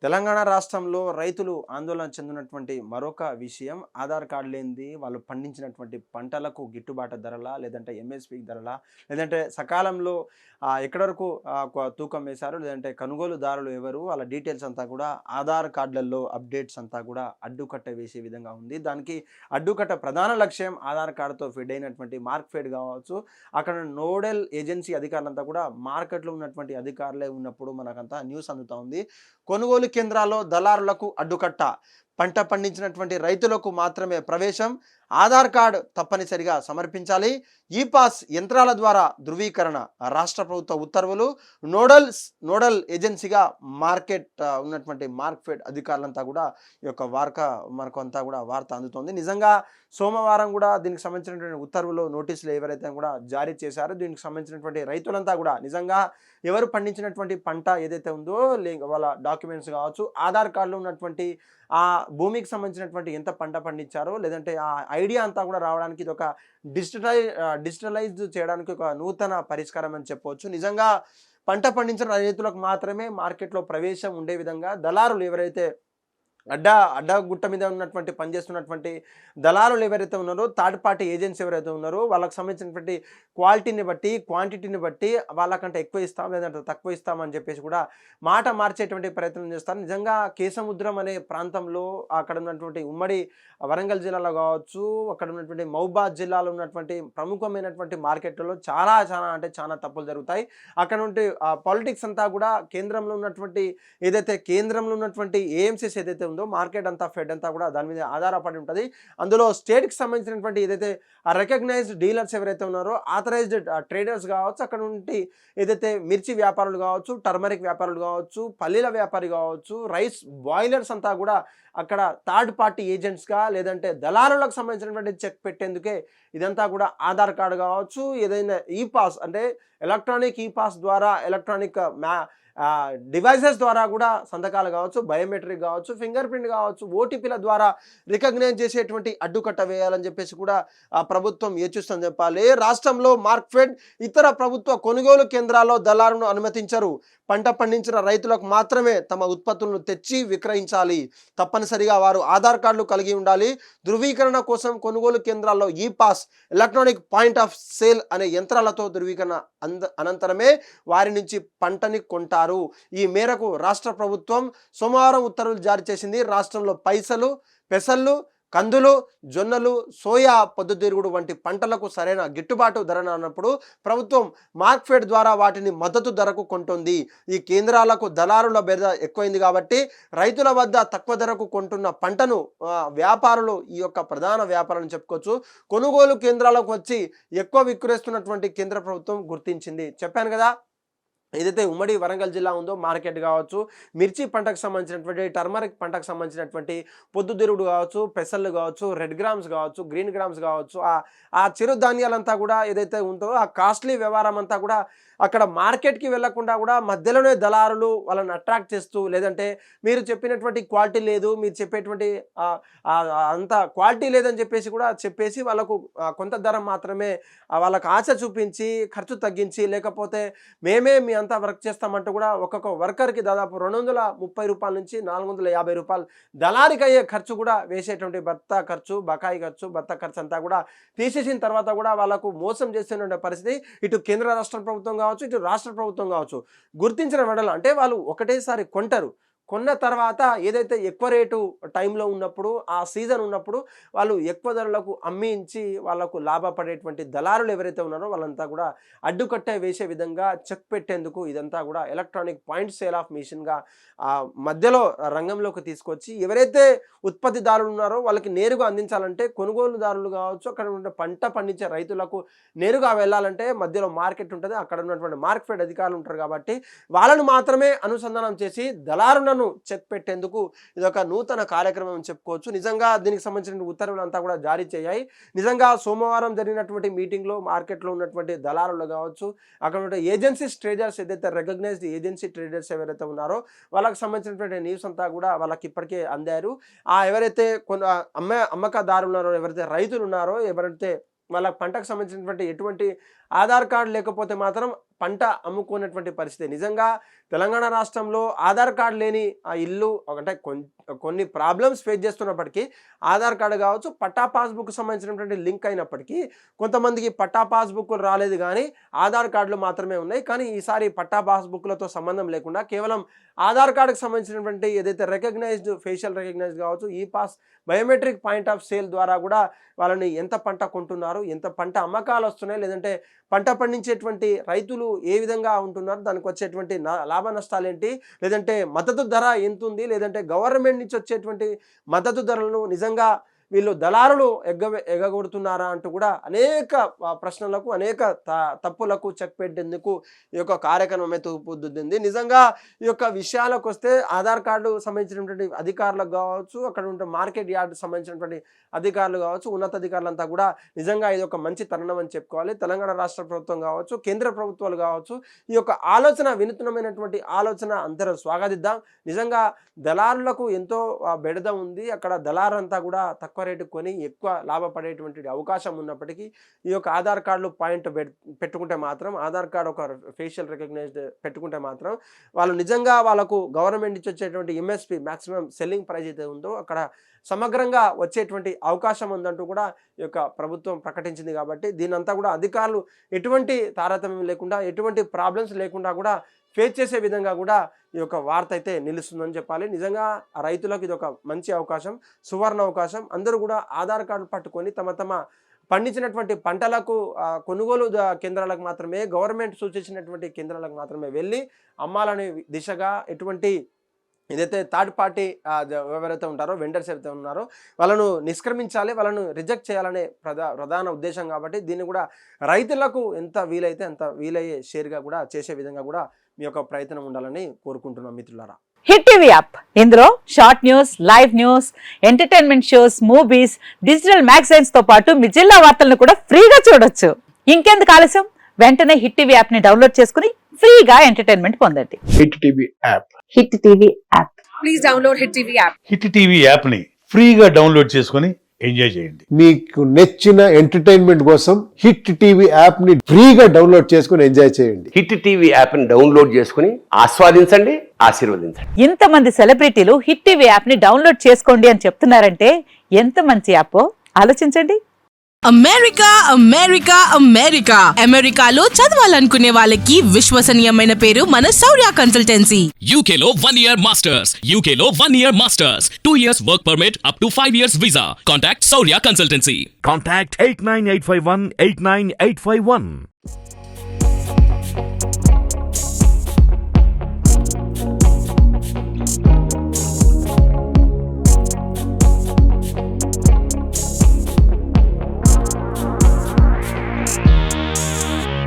తెలంగాణ రాష్ట్రంలో రైతులు ఆందోళన చెందినటువంటి మరొక విషయం ఆధార్ కార్డు లేనిది వాళ్ళు పండించినటువంటి పంటలకు గిట్టుబాటు ధరలా లేదంటే ఎంఎస్పి ధరలా లేదంటే సకాలంలో ఎక్కడి వరకు తూకం వేశారు లేదంటే కొనుగోలుదారులు ఎవరు వాళ్ళ డీటెయిల్స్ అంతా కూడా ఆధార్ కార్డులలో అప్డేట్స్ అంతా కూడా అడ్డుకట్ట వేసే విధంగా ఉంది. దానికి అడ్డుకట్ట ప్రధాన లక్ష్యం ఆధార్ కార్డుతో ఫిడ్ అయినటువంటి మార్క్ ఫెడ్ కావచ్చు, అక్కడ నోడల్ ఏజెన్సీ అధికారులంతా కూడా మార్కెట్లో ఉన్నటువంటి అధికారులే ఉన్నప్పుడు మనకంతా న్యూస్ అందుతా ఉంది. కొనుగోలు కేంద్రాల్లో దళారులకు అడ్డుకట్ట, పంట పండించినటువంటి రైతులకు మాత్రమే ప్రవేశం, ఆధార్ కార్డు తప్పనిసరిగా సమర్పించాలి, ఈ పాస్ యంత్రాల ద్వారా ధృవీకరణ, రాష్ట్ర ప్రభుత్వ ఉత్తర్వులు, నోడల్ ఏజెన్సీగా మార్కెట్ ఉన్నటువంటి మార్కెట్ అధికారులంతా కూడా ఈ యొక్క మనకు అంతా కూడా వార్త అందుతోంది. నిజంగా సోమవారం కూడా దీనికి సంబంధించినటువంటి ఉత్తర్వులు నోటీసులు ఎవరైతే కూడా జారీ చేశారో దీనికి సంబంధించినటువంటి రైతులంతా కూడా నిజంగా ఎవరు పండించినటువంటి పంట ఏదైతే ఉందో వాళ్ళ డాక్యుమెంట్స్ కావచ్చు, ఆధార్ కార్డులో ఉన్నటువంటి ఆ భూమికి సంబంధించినటువంటి ఎంత పంట పండించారో లేదంటే ఆ ఐడియా అంతా కూడా రావడానికి ఇది ఒక డిజిటలైజ్ చేయడానికి ఒక నూతన పరిష్కారం అని చెప్పవచ్చు. నిజంగా పంట పండించిన రైతులకు మాత్రమే మార్కెట్లో ప్రవేశం ఉండే విధంగా దళారులు ఎవరైతే అడ్డగుట్ట మీద ఉన్నటువంటి పనిచేస్తున్నటువంటి దళారులు ఎవరైతే ఉన్నారో, థర్డ్ పార్టీ ఏజెంట్స్ ఎవరైతే ఉన్నారో వాళ్ళకి సంబంధించినటువంటి క్వాలిటీని బట్టి క్వాంటిటీని బట్టి వాళ్ళకంటే ఎక్కువ ఇస్తాం లేదంటే తక్కువ ఇస్తామని చెప్పేసి కూడా మాట మార్చేటువంటి ప్రయత్నం చేస్తారు. నిజంగా కేసముద్రం అనే ప్రాంతంలో అక్కడ ఉన్నటువంటి ఉమ్మడి వరంగల్ జిల్లాలో కావచ్చు, అక్కడ ఉన్నటువంటి మహబూబాద్ జిల్లాలో ఉన్నటువంటి ప్రముఖమైనటువంటి మార్కెట్లలో చాలా అంటే చాలా తప్పులు జరుగుతాయి. అక్కడ నుండి పాలిటిక్స్ అంతా కూడా కేంద్రంలో ఉన్నటువంటి ఏఎంసీస్ ఏదైతే మార్కెట్ అంతా ఫెడ్ అంతా కూడా దాని మీద ఆధారపడి ఉంటుంది. అందులో స్టేట్కి సంబంధించినటువంటి ఏదైతే రికగ్నైజ్డ్ డీలర్స్ ఎవరైతే ఉన్నారో, ఆథరైజ్డ్ ట్రేడర్స్ కావచ్చు, అక్కడ నుండి ఏదైతే మిర్చి వ్యాపారులు కావచ్చు, టర్మరిక్ వ్యాపారులు కావచ్చు, పల్లీల వ్యాపారి కావచ్చు, రైస్ బాయిలర్స్ అంతా కూడా అక్కడ థర్డ్ పార్టీ ఏజెంట్స్గా లేదంటే దళారులకు సంబంధించినటువంటి చెక్ పెట్టేందుకే ఇదంతా కూడా ఆధార్ కార్డు కావచ్చు, ఏదైనా ఈ పాస్ అంటే ఎలక్ట్రానిక్ ఈ పాస్ ద్వారా ఎలక్ట్రానిక్ డివైసెస్ ద్వారా కూడా సంతకాలు కావచ్చు, బయోమెట్రిక్ కావచ్చు, ఫింగర్ ప్రింట్ కావచ్చు, ఓటీపీల ద్వారా రికగ్నైజ్ చేసేటువంటి అడ్డుకట్ట వేయాలని చెప్పేసి కూడా ప్రభుత్వం యోచిస్తుందని చెప్పాలి. రాష్ట్రంలో మార్క్ఫెడ్ ఇతర ప్రభుత్వ కొనుగోలు కేంద్రాల్లో దళారులను అనుమతించరు. పంట పండించిన రైతులకు మాత్రమే తమ ఉత్పత్తులను తెచ్చి విక్రయించాలి. తప్పనిసరిగా వారు ఆధార్ కార్డులు కలిగి ఉండాలి. ధృవీకరణ కోసం కొనుగోలు కేంద్రాల్లో ఈ pass, electronic point of sale అనే యంత్రాలతో ధృవీకరణ అనంతరమే వారి నుంచి పంటని కొంటారు. ఈ మేరకు రాష్ట్ర ప్రభుత్వం సోమవారం ఉత్తర్వులు జారీ చేసింది. రాష్ట్రంలో పైసలు, పెసళ్ళు, కందులు, జొన్నలు, సోయా, పొద్దుతిరుగుడు వంటి పంటలకు సరైన గిట్టుబాటు ధర అన్నప్పుడు ప్రభుత్వం మార్క్ఫెడ్ ద్వారా వాటిని మద్దతు ధరకు కొంటుంది. ఈ కేంద్రాలకు దళారుల బెద ఎక్కువైంది కాబట్టి రైతుల వద్ద తక్కువ ధరకు కొంటున్న పంటను వ్యాపారులు, ఈ యొక్క ప్రధాన వ్యాపారాలను చెప్పుకోవచ్చు, కొనుగోలు కేంద్రాలకు వచ్చి ఎక్కువ విక్రయిస్తున్నటువంటి కేంద్ర ప్రభుత్వం గుర్తించింది. చెప్పాను కదా, ఏదైతే ఉమ్మడి వరంగల్ జిల్లా ఉందో మార్కెట్ కావచ్చు, మిర్చి పంటకు సంబంధించినటువంటి, టర్మరిక్ పంటకు సంబంధించినటువంటి పొద్దుతిరుగుడు కావచ్చు, పెసళ్ళు కావచ్చు, రెడ్ గ్రామ్స్ కావచ్చు, గ్రీన్ గ్రామ్స్ కావచ్చు, ఆ చిరుధాన్యాలంతా కూడా ఏదైతే ఉందో ఆ కాస్ట్లీ వ్యవహారం అంతా కూడా అక్కడ మార్కెట్కి వెళ్లకుండా కూడా మధ్యలోనే దళారులు వాళ్ళని అట్రాక్ట్ చేస్తూ లేదంటే మీరు చెప్పినటువంటి క్వాలిటీ లేదు, మీరు చెప్పేటువంటి అంత క్వాలిటీ లేదని చెప్పేసి వాళ్ళకు కొంత ధర మాత్రమే వాళ్ళకు ఆశ చూపించి ఖర్చు తగ్గించి, లేకపోతే మేమే మీ అంతా వర్క్ చేస్తామంటూ కూడా ఒక్కొక్క వర్కర్కి దాదాపు 230 రూపాయల నుంచి 450 రూపాయలు దళారికి అయ్యే ఖర్చు కూడా వేసేటువంటి భర్త ఖర్చు అంతా కూడా తీసేసిన తర్వాత కూడా వాళ్ళకు మోసం చేస్తున్న పరిస్థితి ఇటు కేంద్ర రాష్ట్ర ప్రభుత్వం కావచ్చు, ఇటు రాష్ట్ర ప్రభుత్వం కావచ్చు గుర్తించిన వెడల అంటే వాళ్ళు ఒకటేసారి కొంటారు. కొన్న తర్వాత ఏదైతే ఎక్కువ రేటు టైంలో ఉన్నప్పుడు, ఆ సీజన్ ఉన్నప్పుడు వాళ్ళు ఎక్కువ ధరలకు అమ్మించి వాళ్ళకు లాభపడేటువంటి దళారులు ఎవరైతే ఉన్నారో వాళ్ళంతా కూడా అడ్డుకట్టే వేసే విధంగా చెక్ పెట్టేందుకు ఇదంతా కూడా ఎలక్ట్రానిక్ పాయింట్ సేల్ ఆఫ్ మిషన్గా మధ్యలో రంగంలోకి తీసుకొచ్చి ఎవరైతే ఉత్పత్తిదారులు ఉన్నారో వాళ్ళకి నేరుగా అందించాలంటే కొనుగోలుదారులు కావచ్చు, అక్కడ ఉన్న పంట పండించే రైతులకు నేరుగా వెళ్ళాలంటే మధ్యలో మార్కెట్ ఉంటుంది, అక్కడ ఉన్నటువంటి మార్కెట్ అధికారులు ఉంటారు కాబట్టి వాళ్ళను మాత్రమే అనుసంధానం చేసి దళారులను చెక్ పెట్టేందుకు ఇది ఒక నూతన కార్యక్రమం చెప్పుకోవచ్చు. నిజంగా దీనికి సంబంధించిన ఉత్తర్వులు అంతా కూడా జారీ చేయాయి. నిజంగా సోమవారం జరిగినటువంటి మీటింగ్లో మార్కెట్లో ఉన్నటువంటి దళారులు కావచ్చు, అక్కడ ఉన్న ఏజెన్సీస్ ట్రేడర్స్ ఏదైతే రికగ్నైజ్డ్ ఏజెన్సీ ట్రేడర్స్ ఎవరైతే ఉన్నారో వాళ్ళకి సంబంధించినటువంటి న్యూస్ అంతా కూడా వాళ్ళకి ఇప్పటికే అందారు. ఎవరైతే అమ్మకదారులు ఉన్నారో, ఎవరైతే రైతులు ఉన్నారో, ఎవరైతే వాళ్ళ పంటకు సంబంధించినటువంటి ఎటువంటి ఆధార్ కార్డు లేకపోతే మాత్రం పంట అమ్ముకునేటువంటి పరిస్థితి. నిజంగా తెలంగాణ రాష్ట్రంలో ఆధార్ కార్డు లేని ఆ ఇల్లు అంటే కొన్ని ప్రాబ్లమ్స్ ఫేస్ చేస్తున్నప్పటికీ ఆధార్ కార్డు కావచ్చు, పట్టా పాస్బుక్ సంబంధించినటువంటి లింక్ అయినప్పటికీ కొంతమందికి పట్టా పాస్బుక్లు రాలేదు, కానీ ఆధార్ కార్డులు మాత్రమే ఉన్నాయి. కానీ ఈసారి పట్టా పాస్బుక్లతో సంబంధం లేకుండా కేవలం ఆధార్ కార్డుకు సంబంధించినటువంటి ఏదైతే రికగ్నైజ్డ్ ఫేషియల్ రికగ్నైజ్డ్ కావచ్చు, ఈ pass biometric point of sale ద్వారా కూడా వాళ్ళని ఎంత పంట కొంటున్నారు, ఎంత పంట అమ్మకాలు వస్తున్నాయి, లేదంటే పంట పండించేటువంటి రైతులు ఏ విధంగా ఉంటున్నారు, దానికి వచ్చేటువంటి లాభ నష్టాలు ఏంటి, లేదంటే మద్దతు ధర ఎంత ఉంది, లేదంటే గవర్నమెంట్ నుంచి వచ్చేటువంటి మద్దతు ధరలను నిజంగా వీళ్ళు దళారులు ఎగగొడుతున్నారా అంటూ కూడా అనేక ప్రశ్నలకు, అనేక తప్పులకు చెక్ పెట్టేందుకు ఈ యొక్క కార్యక్రమం అయితే రూపుదిద్దింది. నిజంగా ఈ యొక్క విషయాలకు వస్తే ఆధార్ కార్డు సంబంధించినటువంటి అధికారులకు కావచ్చు, అక్కడ ఉంటే మార్కెట్ యార్డు సంబంధించినటువంటి అధికారులు కావచ్చు, ఉన్నతాధికారులంతా కూడా నిజంగా ఇది ఒక మంచి తరుణం అని చెప్పుకోవాలి. తెలంగాణ రాష్ట్ర ప్రభుత్వం కావచ్చు, కేంద్ర ప్రభుత్వాలు కావచ్చు, ఈ యొక్క ఆలోచన, వినూత్నమైనటువంటి ఆలోచన అందరూ స్వాగతిద్దాం. నిజంగా దళారులకు ఎంతో బెడద ఉంది. అక్కడ దళారంతా కూడా తక్కువ రేటు కొని ఎక్కువ లాభపడేటువంటి అవకాశం ఉన్నప్పటికీ ఈ యొక్క ఆధార్ కార్డులు పాయింట్ పెట్టుకుంటే మాత్రం, ఆధార్ కార్డు ఒక ఫేషియల్ రికగ్నైజ్డ్ పెట్టుకుంటే మాత్రం వాళ్ళు నిజంగా వాళ్ళకు గవర్నమెంట్ నుంచి వచ్చేటువంటి ఎంఎస్పి మ్యాక్సిమం సెల్లింగ్ ప్రైస్ అయితే ఉందో అక్కడ సమగ్రంగా వచ్చేటువంటి అవకాశం ఉందంటూ కూడా ఈ యొక్క ప్రభుత్వం ప్రకటించింది. కాబట్టి దీనంతా కూడా అధికారులు ఎటువంటి తారతమ్యం లేకుండా, ఎటువంటి ప్రాబ్లమ్స్ లేకుండా కూడా ఫేస్ చేసే విధంగా కూడా ఈ యొక్క వార్త అయితే నిలుస్తుందని చెప్పాలి. నిజంగా రైతులకు ఇది ఒక మంచి అవకాశం, సువర్ణ అవకాశం. అందరూ కూడా ఆధార్ కార్డు పట్టుకొని తమ పండించినటువంటి పంటలకు కొనుగోలు కేంద్రాలకు మాత్రమే, గవర్నమెంట్ సూచించినటువంటి కేంద్రాలకు మాత్రమే వెళ్ళి అమ్మాలనే దిశగా ఎటువంటి ఏదైతే థర్డ్ పార్టీ ఎవరైతే ఉంటారో, వెండర్స్ ఎవరైతే ఉన్నారో వాళ్ళను నిష్క్రమించాలి, వాళ్ళను రిజెక్ట్ చేయాలనే ప్రధాన ఉద్దేశం. కాబట్టి దీన్ని కూడా రైతులకు ఎంత వీలైతే అంత వీలయ్యే షేర్గా కూడా చేసే విధంగా కూడా మీ యొక్క ప్రయత్నం ఉండాలని కోరుకుంటున్నాం మిత్రులారా. హిట్ టీవీ యాప్, ఇందులో short news, live news, entertainment shows, movies, digital magazines తో పాటు మీ జిల్లా వార్తలను కూడా ఫ్రీగా చూడొచ్చు. ఇంకెందుకు ఆలస్యం, వెంటనే హిట్ టీవీ యాప్ ని డౌన్లోడ్ చేసుకుని ఫ్రీగా ఎంటర్టైన్మెంట్ పొందండి. Hit TV app. Hit TV app. Please download hit TV app. Hit TV app ని ఫ్రీగా డౌన్లోడ్ చేసుకుని ఎంజాయ్ చేయండి. మీకు నచ్చిన ఎంటర్టైన్మెంట్ కోసం హిట్ టీవీ యాప్ ని ఫ్రీగా డౌన్లోడ్ చేసుకుని ఎంజాయ్ చేయండి. హిట్ టీవీ యాప్ ని డౌన్లోడ్ చేసుకుని ఆస్వాదించండి, ఆశీర్వదించండి. ఇంతమంది సెలబ్రిటీలు హిట్ టీవీ యాప్ ని డౌన్లోడ్ చేసుకోండి అని చెప్తున్నారంటే ఎంత మంచి యాప్ ఆలోచించండి. అమెరికా అమెరికా అమెరికా అమెరికాలో చదవాలనుకునే వాళ్ళకి విశ్వసనీయమైన పేరు మన శౌర్య కన్సల్టెన్సీ. UK లో 1 year masters, UK లో 1 year masters, 2 years work permit up to 5 years visa. Contact Saurya Consultancy. Contact 89851 89851.